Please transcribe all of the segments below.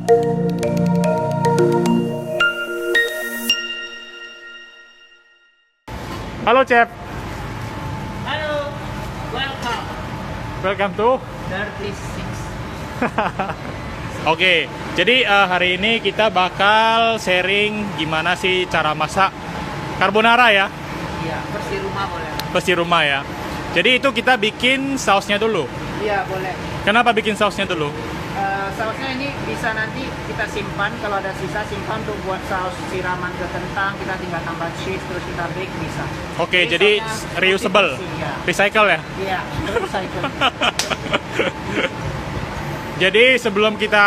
Halo Chef. Halo, welcome. Welcome to 36. Oke, jadi hari ini kita bakal sharing gimana sih cara masak carbonara ya, Iya, bersih rumah boleh. versi rumah ya. Jadi itu kita bikin sausnya dulu. Iya, boleh. Kenapa bikin sausnya dulu? Sausnya ini bisa nanti kita simpan, kalau ada sisa simpan untuk buat saus siraman ke kentang, kita tinggal tambah cheese terus kita bake bisa. Oke, jadi sausnya reusable, multifungsi, ya. recycle ya. Iya, recycle. Jadi sebelum kita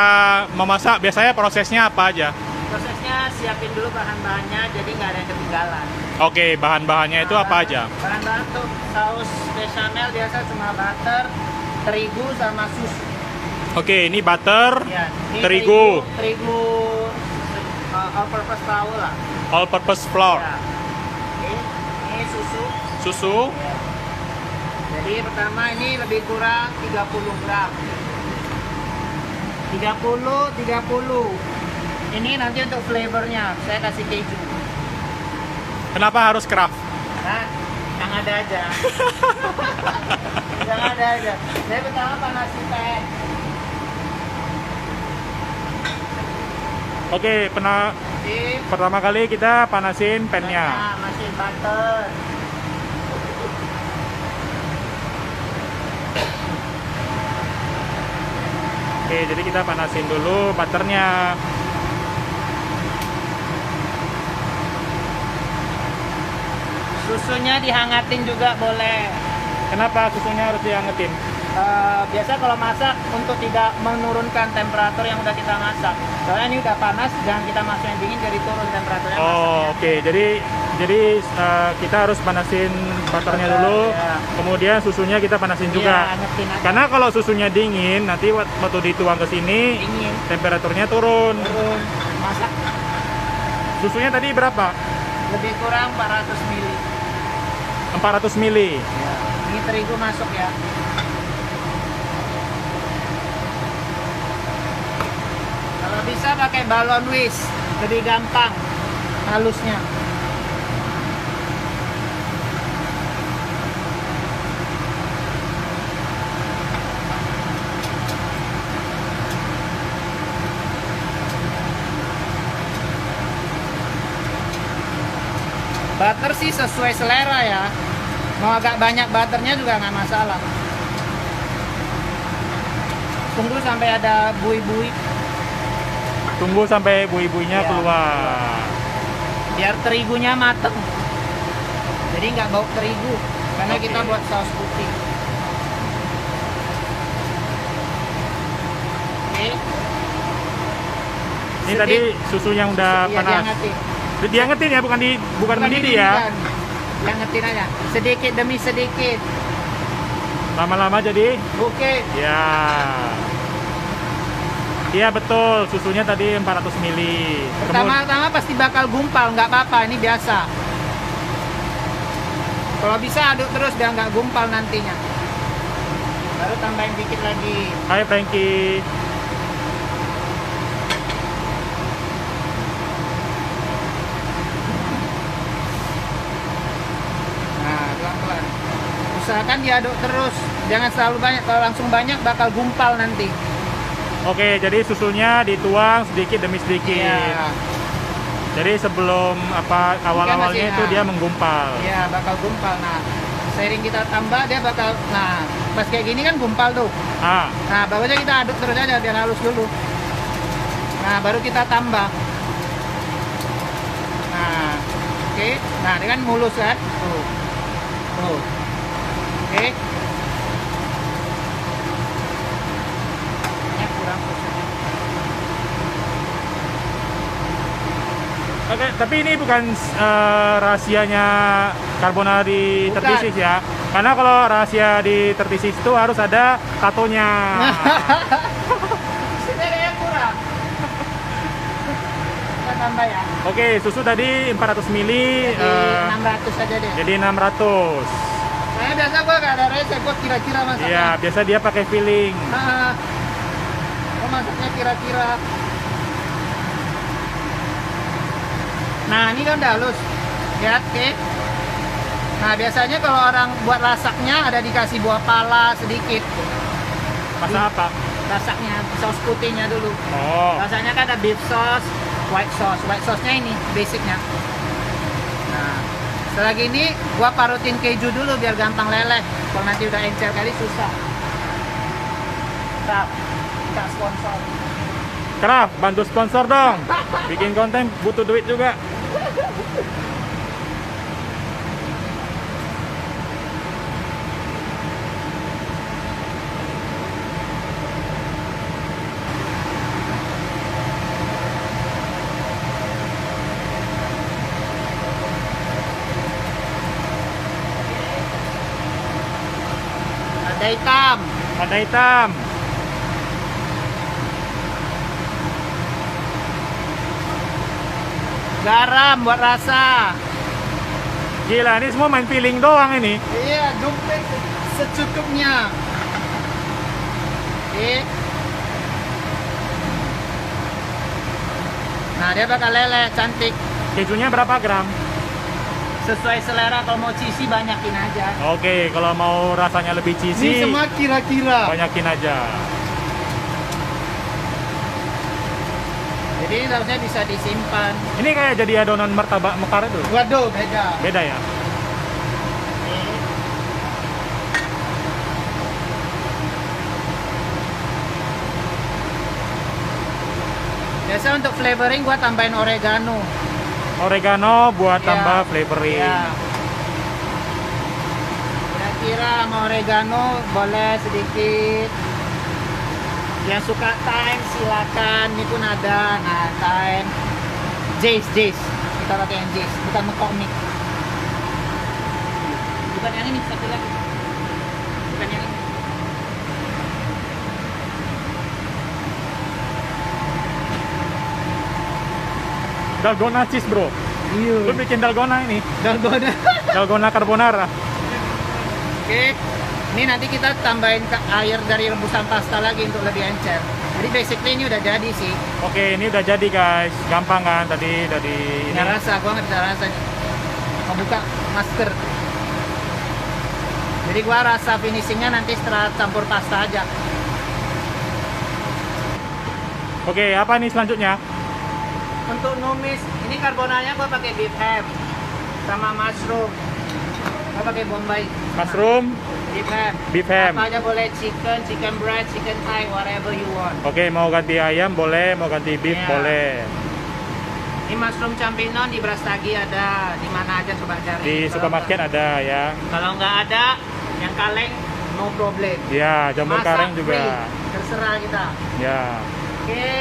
memasak biasanya prosesnya apa aja? Prosesnya siapin dulu bahan-bahannya jadi nggak ada yang ketinggalan. Oke, bahan-bahannya itu apa aja? Bahan-bahan untuk saus bechamel biasa cuma butter, terigu sama susu. Oke, ini butter, Ya, ini terigu, terigu all purpose flour lah. all purpose flour, Ya. Oke, ini susu. susu. Ya. Jadi pertama ini lebih kurang 30 gram. 30. Ini nanti untuk flavornya saya kasih keju. Kenapa harus craft? Nah, yang ada aja. Yang ada aja. Saya pertama panasin pan. Oke, pertama kali kita panasin pan-nya. Nah, masih butter. Oke, jadi kita panasin dulu butternya. Susunya dihangatin juga boleh. Kenapa susunya harus diangetin? Biasa kalau masak untuk tidak menurunkan temperatur yang udah kita masak. Soalnya ini udah panas, jangan kita masukin dingin jadi turun temperaturnya. Oh, oke. Jadi kita harus panasin butternya dulu, ya. kemudian susunya kita panasin juga. Iya, angetin aja. Karena kalau susunya dingin, nanti waktu dituang ke sini Dingin, temperaturnya turun. turun, masak Susunya tadi berapa? lebih kurang 400 ml. 400 mili. Ya. Ini terigu masuk ya. Kalau bisa pakai balon whisk, lebih gampang halusnya. Butter sih sesuai selera ya. Mau agak banyak butternya juga nggak masalah. Tunggu sampai ada bui-bui Tunggu sampai bui-buinya Iya. keluar. biar terigunya mateng. Jadi nggak bau terigu karena Oke. kita buat saus putih. Oke. Ini tadi susu yang udah Iya, panas. diangetin. Diangetin ya, bukan mendidih ya. didihkan. Diangetin aja. Sedikit demi sedikit. Lama-lama jadi Oke. ya. Iya betul, susunya tadi 400 mili. Pertama-tama pasti bakal gumpal, nggak apa-apa, ini biasa. Kalau bisa aduk terus biar nggak gumpal nantinya. Baru tambahin dikit lagi. Hai Frankie. Nah, pelan-pelan. Usahakan diaduk terus, jangan selalu banyak. Kalau langsung banyak bakal gumpal nanti. Oke, jadi susunya dituang sedikit demi sedikit. Iya, Jadi sebelum awal-awalnya masih, itu nah. dia menggumpal. iya bakal gumpal. Nah, seiring kita tambah dia bakal. Nah, pas kayak gini kan gumpal tuh. Ah, Nah, baru aja kita aduk terus aja biar halus dulu. Nah, baru kita tambah. Nah, oke. Nah, ini kan mulus kan? Tuh. Tuh. Oke. Ini kurang susunya. oke, tapi ini bukan rahasianya carbonara di Bukan. 36 ya. Karena kalau rahasia di 36 itu harus ada tatonya. Sini ada yang kurang. Kita tambah ya. Oke, susu tadi 400 mili Jadi 600 aja deh. jadi 600. Saya biasa gua gak ada resep, gua kira-kira masaknya. Iya, biasa dia pakai filling. Nah, gua masaknya kira-kira. Nah, ini kan udah halus. Lihat, oke. Nah, biasanya kalau orang buat rasaknya ada dikasih buah pala sedikit. Masa apa? Rasaknya, saus putihnya dulu. Oh, Rasanya kan ada beef sauce, white sauce. White sauce-nya ini basicnya. Nah, setelah gini gua parutin keju dulu biar gampang leleh. Kalau nanti udah encer kali susah. Kita sponsor. Craft, bantu sponsor dong. Bikin konten butuh duit juga. Ada hitam. Ada hitam. Garam buat rasa. Gila, ini semua main feeling doang ini. Iya, dompet secukupnya. Oke. Nah, dia bakal leleh, cantik. Kejunya berapa gram? Sesuai selera, kalau mau cheesy banyakin aja. Oke, kalau mau rasanya lebih cheesy, Ini semua kira-kira. banyakin aja. Jadi harusnya bisa disimpan. Ini kayak jadi adonan martabak mekar itu. Waduh, beda. Beda ya? Biasa untuk flavoring gua tambahin oregano. Oregano buat Ya. tambah flavoring. Ya. Kira-kira sama oregano boleh sedikit. Yang suka thyme silakan, ini pun ada. Nah, thyme. Jace. Kita pakai yang Jace, bukan McCormick. Bukan yang ini, satu lagi. Bukan yang ini. Dalgona cheese, bro. Lu Iya. bikin dalgona ini. Dalgona. Dalgona carbonara. Oke. Ini nanti kita tambahin air dari rebusan pasta lagi untuk lebih encer. Jadi basically ini udah jadi sih. Oke, ini udah jadi guys. Gampang kan tadi dari ini. Nggak rasa, gua nggak bisa rasa nih. Mau buka masker. Jadi gua rasa finishingnya nanti setelah campur pasta aja. Oke, apa nih selanjutnya? Untuk numis, ini carbonanya gua pakai beef ham sama mushroom. Gua pakai bombay. Mushroom, Beef ham. beef ham. Apa aja boleh, chicken breast, chicken thigh, whatever you want. Oke, mau ganti ayam boleh, mau ganti beef Iya. boleh. Ini mushroom champinon di Brastagi ada, di mana aja coba cari. Di Kalau supermarket ada ya. Kalau nggak ada, yang kaleng no problem. Ya, jamur Masak kareng juga. free, terserah kita. Ya. Oke.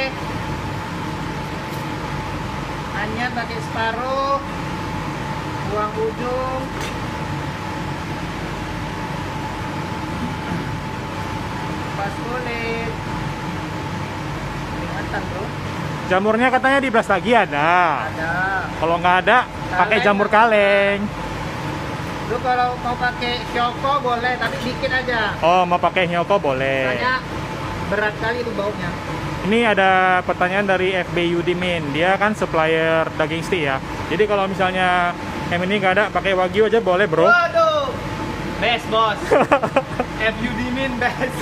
Hanya pakai separuh, buang ujung. Pas kulit. Ingatan bro. Jamurnya katanya di belas lagi ada. Ada. Kalau nggak ada, pakai Kaleng jamur ada. kaleng. Lu kalau mau pakai kyoko boleh, tapi dikit aja. Oh, mau pakai hyoko boleh. Soalnya berat kali itu baunya. Ini ada pertanyaan dari FB Yudimin. Dia kan supplier daging steak ya. Jadi kalau misalnya yang ini nggak ada, pakai wagyu aja boleh, bro. Waduh. Best bos. FU Dimin best.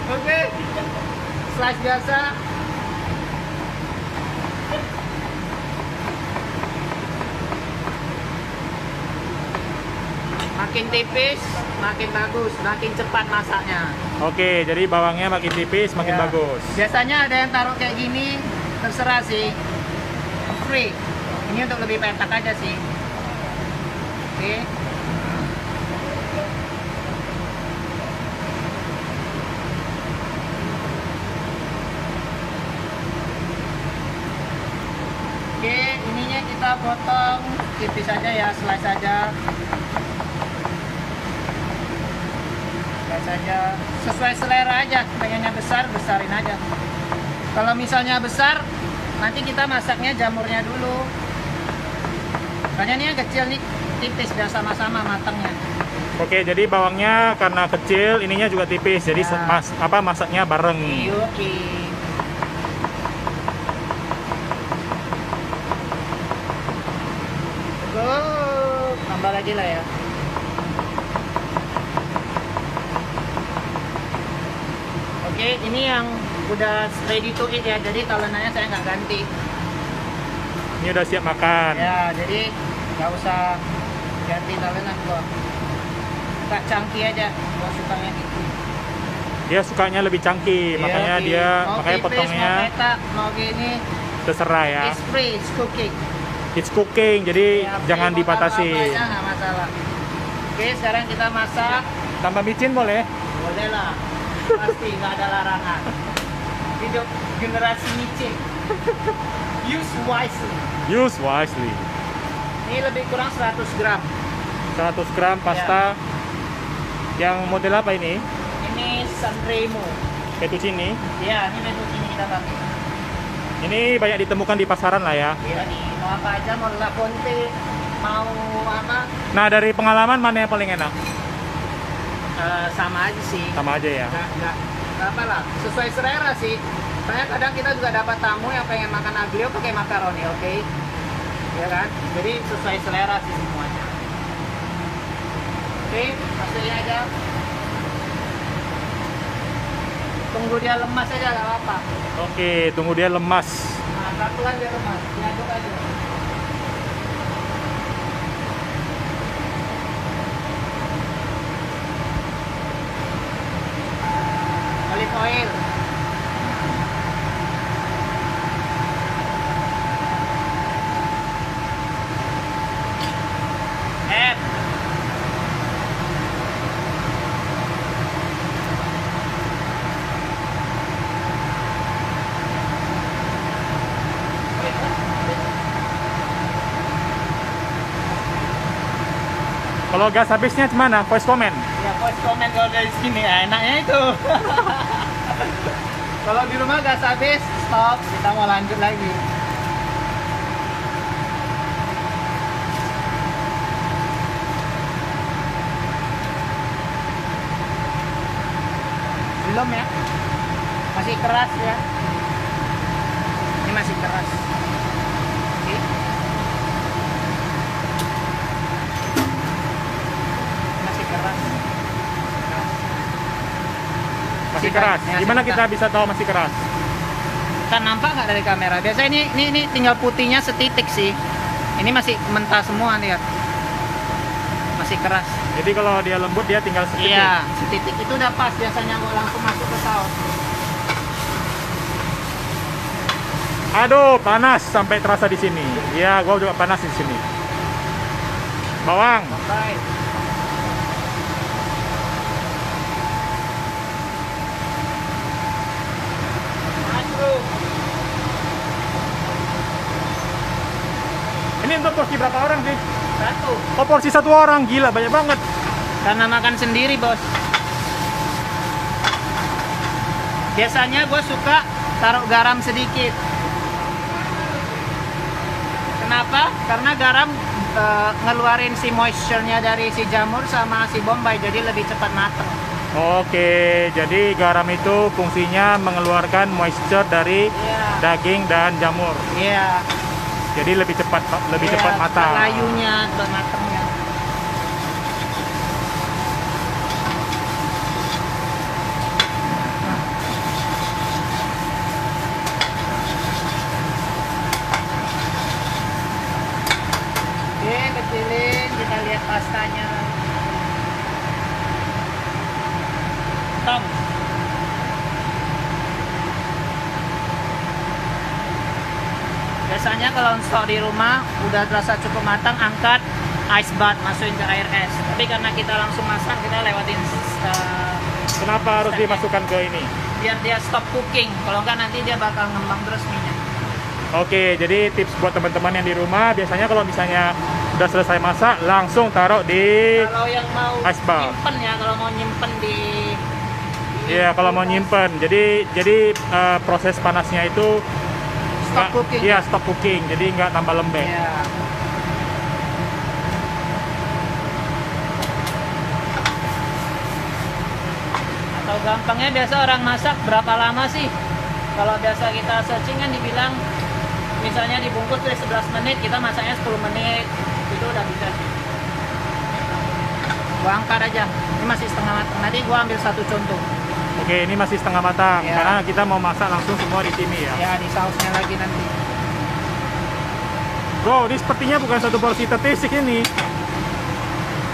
Oke. Slice biasa. Makin tipis, makin bagus, makin cepat masaknya. Oke, jadi bawangnya makin tipis, makin Ya. bagus. Biasanya ada yang taruh kayak gini, terserah sih. Free. Ini untuk lebih petak aja sih. Oke. Oke, ininya kita potong tipis aja ya, slice aja. Slice aja. Sesuai selera aja, pengennya besar, besarin aja. Kalau misalnya besar, nanti kita masaknya jamurnya dulu. Soalnya ini yang kecil nih, tipis biar sama-sama matangnya. Oke, jadi bawangnya karena kecil, ininya juga tipis. Jadi Ya. masaknya bareng. Oke. ready lah ya. Oke, ini yang udah ready to eat ya. Jadi talenannya saya nggak ganti. Ini udah siap makan. Ya, jadi nggak usah ganti talenan gua. Tak cangki aja, gua sukanya gitu. Dia sukanya lebih cangki, makanya oke. dia mau makanya pipis, potongnya mau petak, mau gini, terserah ya. it's free, it's cooking. It's cooking, jadi Ya, jangan free, mau dibatasi. taruh apa aja, nggak masalah. Oke, sekarang kita masak. Tambah micin boleh? Boleh lah, pasti nggak ada larangan. Hidup generasi micin. Use wisely. Use wisely. Ini lebih kurang 100 gram. 100 gram pasta. Yang model apa ini? Ini Sanremo. Fettuccine. Ya, ini fettuccine kita pakai. Ini banyak ditemukan di pasaran lah ya. Iya nih, mau apa aja, mau La Ponte, mau apa, Nah, dari pengalaman mana yang paling enak? sama aja sih. Sama aja ya. Nggak apa lah, sesuai selera sih. Soalnya kadang kita juga dapat tamu yang pengen makan aglio pakai makaroni, oke? Ya kan? Jadi sesuai selera sih semuanya. Oke, masukin aja. Tunggu dia lemas aja, nggak apa-apa. Oke, tunggu dia lemas. Nah, pelan dia lemas, diaduk aja. Olive oil. Add. Kalau gas habisnya gimana? Voice comment. Ya, voice comment kalau dari sini ya, enaknya itu. Kalau di rumah gas habis, stop, kita mau lanjut lagi. Belum ya? Masih keras ya? Ini masih keras. Oke. Masih keras. Masih keras. Ya, Gimana masih kita bisa tahu masih keras? Kan nampak nggak dari kamera? Biasanya ini tinggal putihnya setitik sih. Ini masih mentah semua, lihat. Masih keras. Jadi kalau dia lembut dia tinggal sedikit. Iya, setitik itu udah pas. Biasanya gua langsung masuk ke saus. Aduh, panas sampai terasa di sini. Iya, gua juga panas di sini. Bawang. Baik. Mushroom. Ini untuk porsi berapa orang sih? Satu. Oh, porsi satu orang. Gila, banyak banget. Karena makan sendiri, bos. Biasanya gue suka taruh garam sedikit. Kenapa? Karena garam ngeluarin si moisture-nya dari si jamur sama si bombay, jadi lebih cepat mateng. Oke, jadi garam itu fungsinya mengeluarkan moisture dari Iya. daging dan jamur. Iya. Jadi lebih cepat Iya, matang. layunya, cepat matengnya. Oke, kecilin, kita lihat pastanya. Tom. Biasanya kalau stok di rumah udah terasa cukup matang, angkat ice bath, masukin ke air es. Tapi karena kita langsung masak, kita lewatin Kenapa harus Stepnya. dimasukkan ke ini? biar dia stop cooking. Kalau enggak nanti dia bakal ngembang terus minyak. Oke, jadi tips buat teman-teman yang di rumah, biasanya kalau misalnya udah selesai masak, langsung taruh di... Kalau yang mau ice bath. nyimpen ya, kalau mau nyimpen di Iya, kalau mau nyimpen. Jadi proses panasnya itu stop cooking. Iya, stop cooking. Jadi nggak tambah lembek. Iya. Atau gampangnya biasa orang masak berapa lama sih? Kalau biasa kita searching kan dibilang misalnya dibungkus dari 11 menit, kita masaknya 10 menit. Itu udah bisa sih. Gua angkat aja. Ini masih setengah matang. Nanti gua ambil satu contoh. Oke, ini masih setengah matang Ya. karena kita mau masak langsung semua di sini ya. Ya, di sausnya lagi nanti. Bro, ini sepertinya bukan satu porsi 36 ini.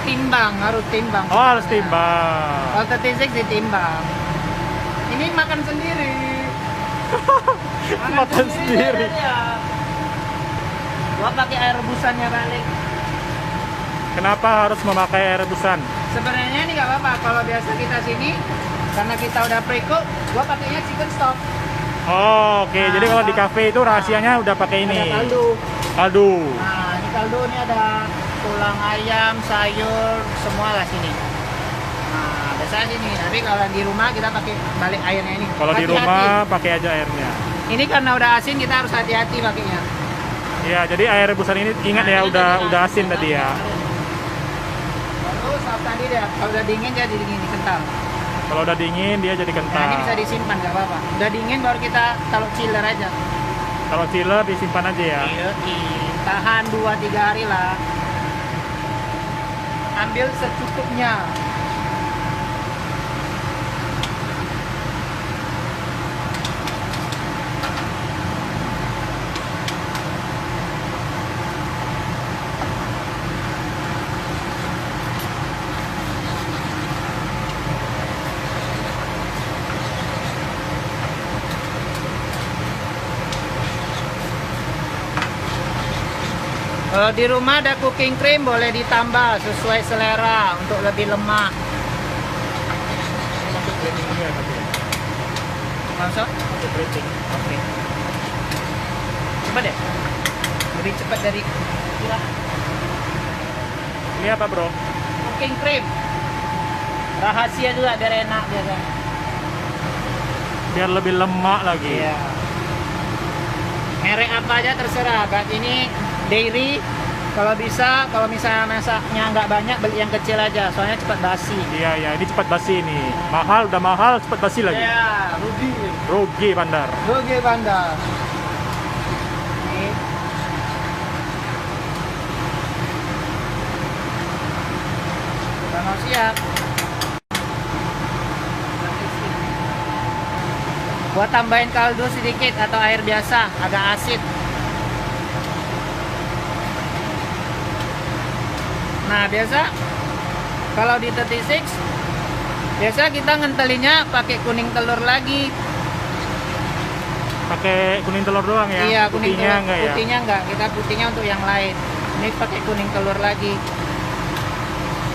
Timbang, harus timbang. Oh, harus timbang. Kalau 36 ditimbang. Ini makan sendiri. Makan sendiri. Ya. Gua pakai air rebusannya balik. Kenapa harus memakai air rebusan? Sebenarnya ini nggak apa-apa. Kalau biasa kita sini, karena kita udah pre-cook, gua pakainya chicken stock. Oh, oke. Jadi kalau di cafe itu rahasianya udah pakai ini. Ada kaldu. Kaldu. Nah, ini kaldu ini ada tulang ayam, sayur, semua lah sini. Nah, biasa sini. Tapi kalau di rumah kita pakai balik airnya ini. Kalau di Hati-hati. rumah pakai aja airnya. Ini karena udah asin kita harus hati-hati pakainya. Ya, jadi air rebusan ini ingat ya Nah, ini udah asin tadi ya. Lalu saat tadi deh, kalau udah dingin jadi dingin kental. Kalau udah dingin dia jadi Nah, kental. ini bisa disimpan nggak apa-apa. Udah dingin baru kita taruh chiller aja. Kalau chiller disimpan aja ya. Iya, tahan 2-3 hari lah. Ambil secukupnya. Kalau di rumah ada cooking cream boleh ditambah sesuai selera untuk lebih lemak. Masuk plating dulu ya, tapi ya. Masuk? Masuk plating. Oke. Coba deh. Lebih cepat dari kira. Ini apa, Bro? Cooking cream. Rahasia juga biar enak biasa. Biar lebih lemak lagi. Iya. Merek apa aja terserah. Kayak ini dairy. Kalau bisa, kalau misalnya masaknya nggak banyak, beli yang kecil aja. Soalnya cepat basi. Iya, ya, ini cepat basi nih. Mahal, udah mahal, cepat basi lagi. Iya, rugi. Rugi bandar. Rugi bandar. Ini. Udah mau siap. Gua tambahin kaldu sedikit atau air biasa, agak asin. Nah, biasa kalau di 36 biasa kita ngentelinnya pakai kuning telur lagi. Pakai kuning telur doang ya? Iya, kuning Putihnya telur. enggak ya? Putihnya enggak, kita putihnya untuk yang lain. Ini pakai kuning telur lagi.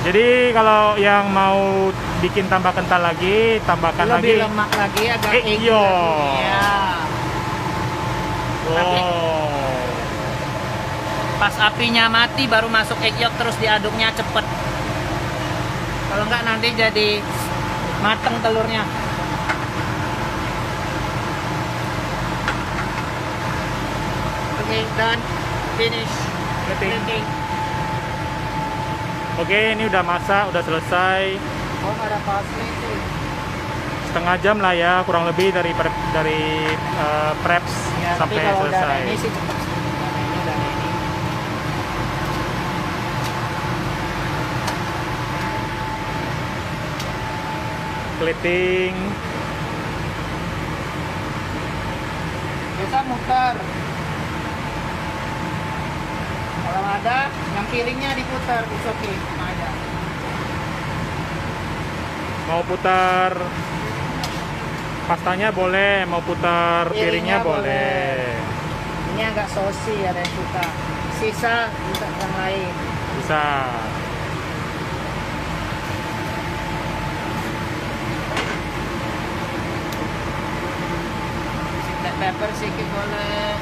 Jadi kalau yang mau bikin tambah kental lagi, tambahkan Lebih lagi. lemak lagi, agak Egg eggy yolk. lagi. Iya. Oh. Pas apinya mati baru masuk egg yolk, terus diaduknya cepet. Kalau enggak nanti jadi mateng telurnya. Oke, done. Finish. Plating. Oke, ini udah masak, udah selesai. Oh, nggak ada parsley sih. Setengah jam lah ya, kurang lebih dari preps Ya, tapi sampai kalau udah ada selesai. ini sih cepet sih. Karena ini udah ada ini. Plating. Biasa muter. Kalau ada, yang piringnya diputar, it's okay. Ada. Mau putar pastanya boleh, mau putar piringnya Piringnya boleh. Ini agak saucy, ada yang suka. Sisa bisa yang lain. Bisa. Black pepper sedikit boleh.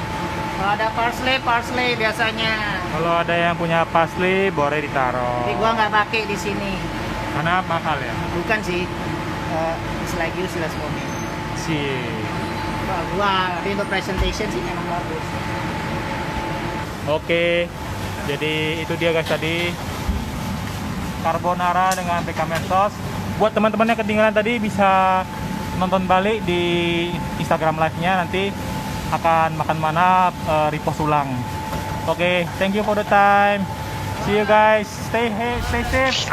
Kalau ada parsley biasanya. Kalau ada yang punya parsley boleh ditaruh. Tapi gua nggak pakai di sini. Karena mahal ya. Bukan sih. It's like useless for me. Sih. Tapi untuk presentation sih memang bagus. Oke. Jadi itu dia guys tadi carbonara dengan bechamel sauce. Buat teman-teman yang ketinggalan tadi bisa nonton balik di Instagram live-nya, nanti akan makan mana repost ulang. Oke, thank you for the time. See you guys. Stay safe.